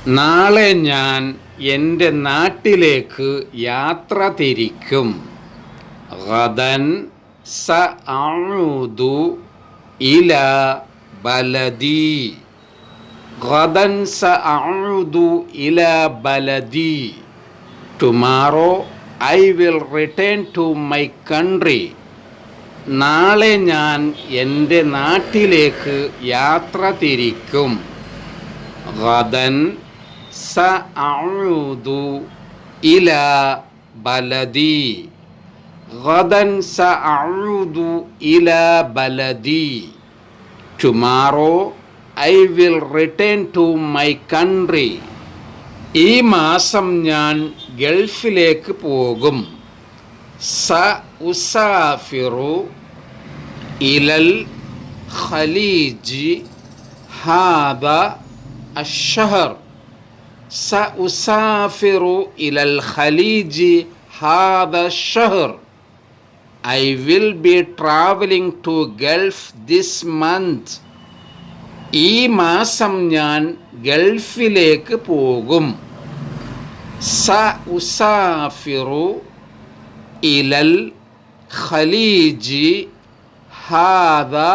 നാളെ ഞാൻ എൻ്റെ നാട്ടിലേക്ക് യാത്ര തിരിക്കും. ഗദൻ സഅഉദു ഇലാ ബലദി. ഗദൻ സഅഉദു ഇലാ ബലദി. Tomorrow I will return to my country. നാളെ ഞാൻ എൻ്റെ നാട്ടിലേക്ക് യാത്ര തിരിക്കും. ഗദൻ സഅഉദു ഇലാ ബലദി. ഗദൻ സഅഉദു ഇലാ ബലദി. Tomorrow I will return to my country. ഈ മാസം ഞാൻ ഗൾഫിലേക്ക് പോകും. സഉസാഫിറു ഇലൽ ഖലീജി ഹാദാ അശ്ശഹർ. സഉസാഫിറു ഇലൽ ഖലീജി ഹാദാ അശ്ശഹർ. I will be traveling to Gulf this month. ഈ മാസം ഞാൻ ഗൾഫിലേക്ക് പോകും. സഉസാഫിറു ഇലൽ ഖലീജി ഹാദാ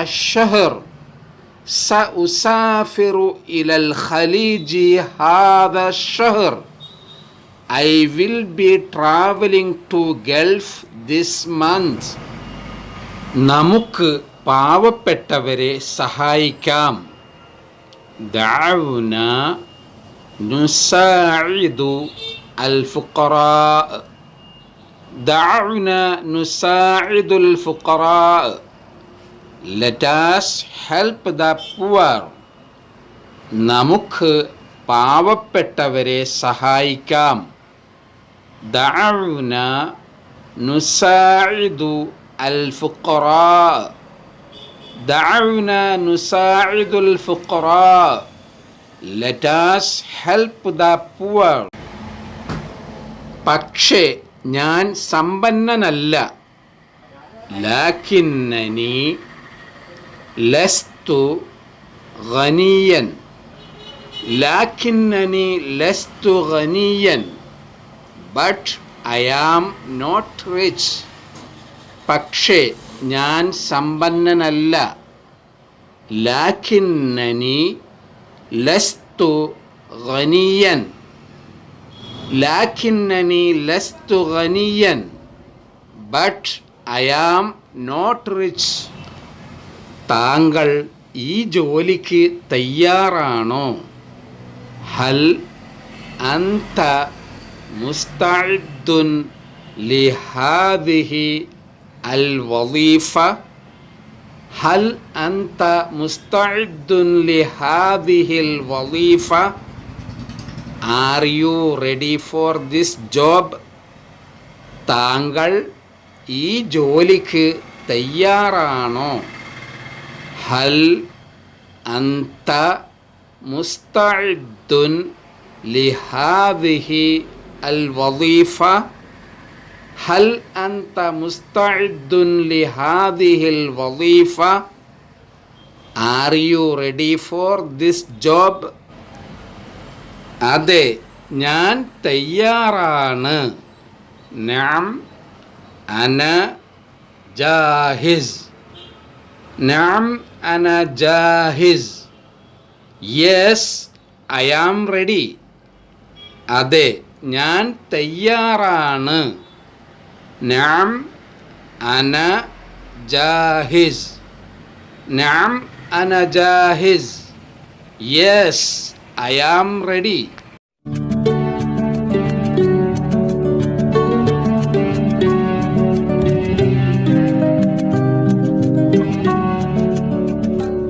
അശ്ശഹർ. സഉസാഫിറു ഇലൽ ഖലീജി ഹാദാ അശ്ശഹർ. I will be traveling to Gulf this month. നമുക്ക് പാവപ്പെട്ടവരെ സഹായിക്കാം. ദഅഉന നുസാഇദു അൽ ഫുഖറാ. ദഅഉന നുസാഇദു അൽ ഫുഖറാ. Let us help the poor. നമുക്ക് പാവപ്പെട്ടവരെ സഹായിക്കാം. ദഅഉന നുസാഇദു അൽ ഫുഖറാ. ദഅഉന നുസാഇദു അൽ ഫുഖറാ. Let us help the poor. പക്ഷേ ഞാൻ സമ്പന്നനല്ല. ലാകിന്നനി ലസ്തു ഗനിയൻ. ലാകിന്നനി ലസ്തു ഗനിയൻ. But I am not rich. പക്ഷേ ഞാൻ സമ്പന്നനല്ല. ലാകിന്നനി ലസ്തു ഗനിയൻ. ലാകിന്നനി ലസ്തു ഗനിയൻ. But I am not rich. താങ്കൾ ഈ ജോലിക്ക് തയ്യാറാണോ? ഹൽ അൻത മുസ്തഇദ്ദുൻ ലിഹാദിഹി അൽ വളീഫ. ഹൽ അൻത മുസ്തഇദ്ദുൻ ലിഹാദിഹി അൽ വളീഫ. Are you ready for this job? താങ്കൾ ഈ ജോലിക്ക് തയ്യാറാണോ? ഹൽ അൻത മുസ്തഇദ്ദുൻ ലിഹാദിഹി അൽ വളീഫ. ഹൽ അൻത മുസ്തഇദ്ദുൻ ലിഹാദിഹി അൽ വളീഫ. Are you ready for this job? അതെ, ഞാൻ തയ്യാറാണ്. നഅം അന ജാഹിസ്. നഅം അന ജാഹിസ്. Yes, I am ready. അതെ, ഞാൻ തയ്യാറാണ്. നഅം അന ജാഹിസ്. നഅം അന ജാഹിസ്. Yes, I am ready.